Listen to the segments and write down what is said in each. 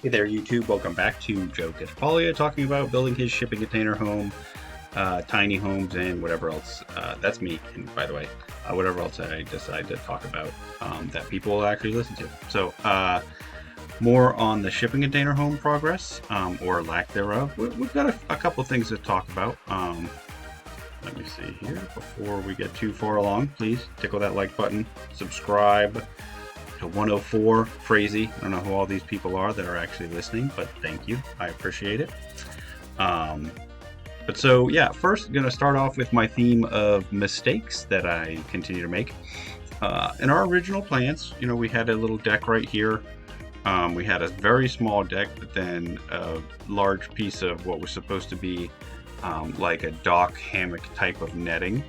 Hey there, YouTube. Welcome back to Joe Catapaglia talking about building his shipping container home, tiny homes, and whatever else. That's me, and by the way, whatever else I decide to talk about that people will actually listen to. So, more on the shipping container home progress or lack thereof. We've got a couple things to talk about. Let me see here. Before we get too far along, please tickle that like button, subscribe. 104 crazy. I don't know who all these people are that are actually listening, but thank you. I appreciate it. But so yeah, first I'm going to start off with my theme of mistakes that I continue to make. In our original plans, we had a little deck right here. We had a very small deck, but then a large piece of what was supposed to be like a dock hammock type of netting.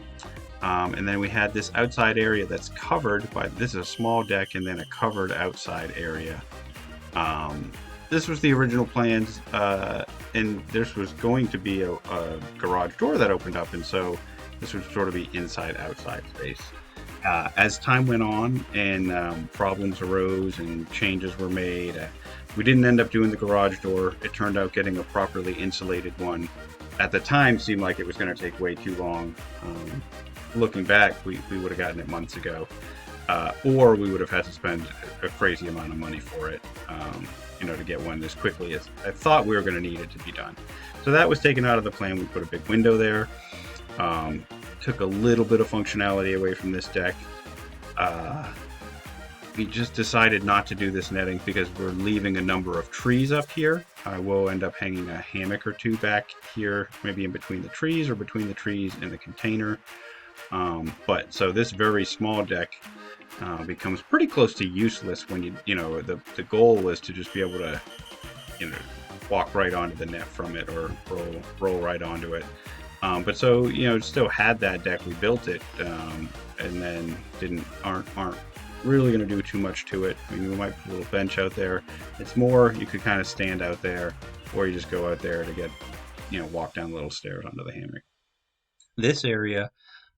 And then we had this outside area that's covered by, this is a small deck and then a covered outside area. This was the original plans, and this was going to be a garage door that opened up, and so this would sort of be inside-outside space. As time went on and problems arose and changes were made, we didn't end up doing the garage door. It turned out getting a properly insulated one at the time seemed like it was going to take way too long. Looking back, we would have gotten it months ago, or we would have had to spend a crazy amount of money for it, to get one as quickly as I thought we were going to need it to be done. So that was taken out of the plan. We put a big window there, took a little bit of functionality away from this deck. We just decided not to do this netting because we're leaving a number of trees up here. I will end up hanging a hammock or two back here, maybe in between the trees or between the trees and the container. But so this very small deck becomes pretty close to useless when the goal was to just be able to walk right onto the net from it or roll right onto it. But so still had that deck. We built it and then aren't really going to do too much to it. I mean, we might put a little bench out there. It's more you could kind of stand out there, or you just go out there to get walk down little stairs onto the hammock. This area.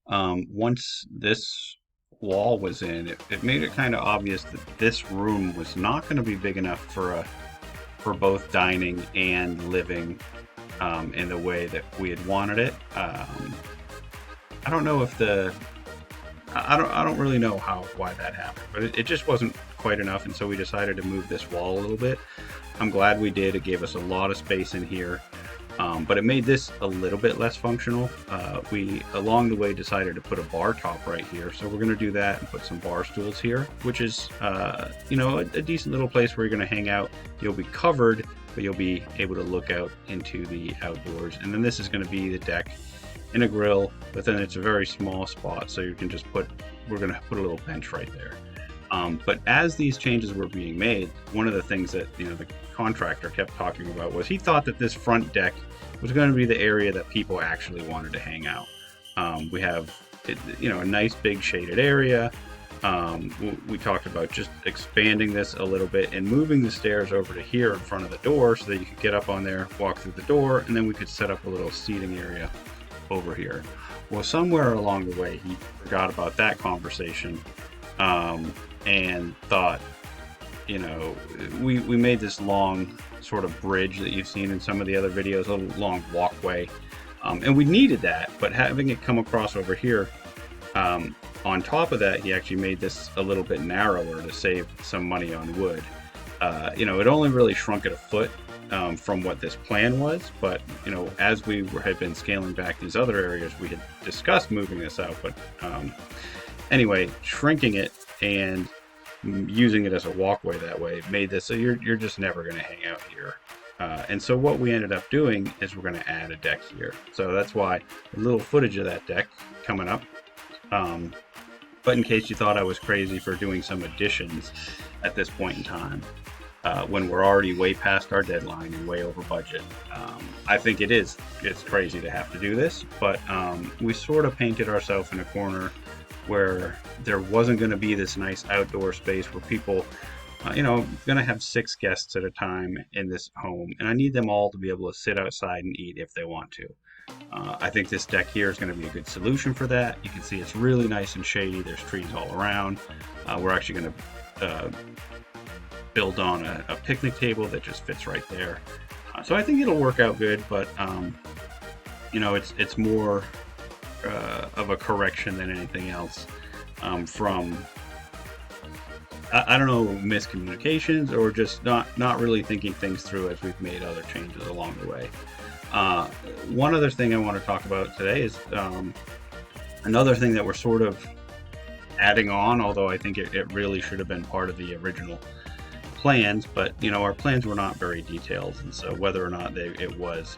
Once this wall was in, it made it kind of obvious that this room was not going to be big enough for both dining and living in the way that we had wanted it. I don't know if I don't really know why that happened, but it just wasn't quite enough, and so we decided to move this wall a little bit. I'm glad we did. It gave us a lot of space in here. But it made this a little bit less functional. We, along the way, decided to put a bar top right here. So we're going to do that and put some bar stools here, which is, a decent little place where you're going to hang out. You'll be covered, but you'll be able to look out into the outdoors. And then this is going to be the deck and a grill, but then it's a very small spot. So you can just we're going to put a little bench right there. But as these changes were being made, one of the things that the contractor kept talking about was he thought that this front deck was going to be the area that people actually wanted to hang out. We have a nice big shaded area. We talked about just expanding this a little bit and moving the stairs over to here in front of the door so that you could get up on there, walk through the door, and then we could set up a little seating area over here. Well, somewhere along the way he forgot about that conversation and thought, we made this long sort of bridge that you've seen in some of the other videos, a little long walkway, and we needed that, but having it come across over here, on top of that, he actually made this a little bit narrower to save some money on wood. It only really shrunk it a foot from what this plan was, but as we had been scaling back these other areas, we had discussed moving this out, but anyway, shrinking it and using it as a walkway that way made this so you're just never going to hang out here. And so what we ended up doing is we're going to add a deck here. So that's why a little footage of that deck coming up. But in case you thought I was crazy for doing some additions at this point in time, when we're already way past our deadline and way over budget, I think it's crazy to have to do this, but we sort of painted ourselves in a corner where there wasn't going to be this nice outdoor space where people, going to have 6 guests at a time in this home, and I need them all to be able to sit outside and eat if they want to. I think this deck here is going to be a good solution for that. You can see it's really nice and shady. There's trees all around. We're actually going to build on a picnic table that just fits right there. So I think it'll work out good, but it's more of a correction than anything else from I don't know, miscommunications or just not really thinking things through as we've made other changes along the way. One other thing I want to talk about today is another thing that we're sort of adding on, although I think it really should have been part of the original plans, but our plans were not very detailed, and so whether or not it was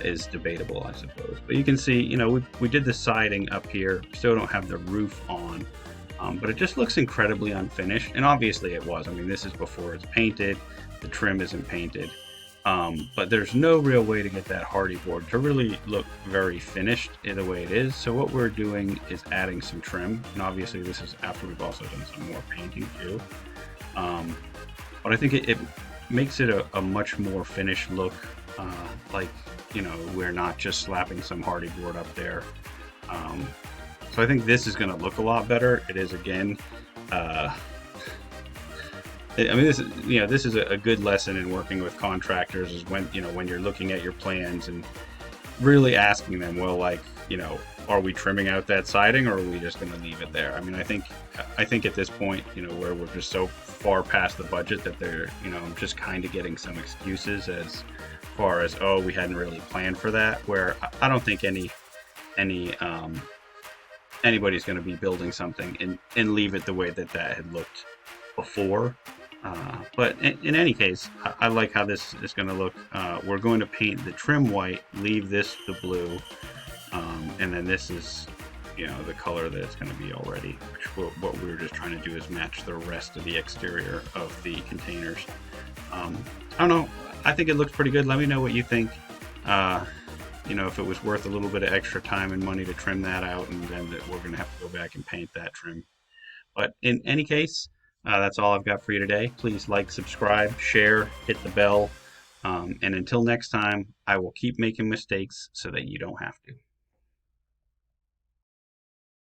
is debatable, I suppose. But you can see, we did the siding up here, still don't have the roof on. But it just looks incredibly unfinished, and obviously it was. I mean, this is before it's painted, the trim isn't painted, but there's no real way to get that hardy board to really look very finished in the way it is. So what we're doing is adding some trim, and obviously this is after we've also done some more painting too. But I think it makes it a much more finished look, like, we're not just slapping some hardy board up there. So I think this is going to look a lot better. It is, again, this is a good lesson in working with contractors, is when you're looking at your plans and really asking them, well, like, are we trimming out that siding, or are we just going to leave it there? I mean, I think at this point, where we're just so far past the budget that they're, just kind of getting some excuses as far as, oh, we hadn't really planned for that, where I don't think anybody's going to be building something and leave it the way that had looked before. But in any case, I like how this is going to look. We're going to paint the trim white, leave this the blue, and then this is the color that it's going to be already. What we were just trying to do is match the rest of the exterior of the containers. I don't know, I think it looks pretty good. Let me know what you think. If it was worth a little bit of extra time and money to trim that out, and then we're going to have to go back and paint that trim. But in any case, that's all I've got for you today. Please like, subscribe, share, hit the bell. And until next time, I will keep making mistakes so that you don't have to.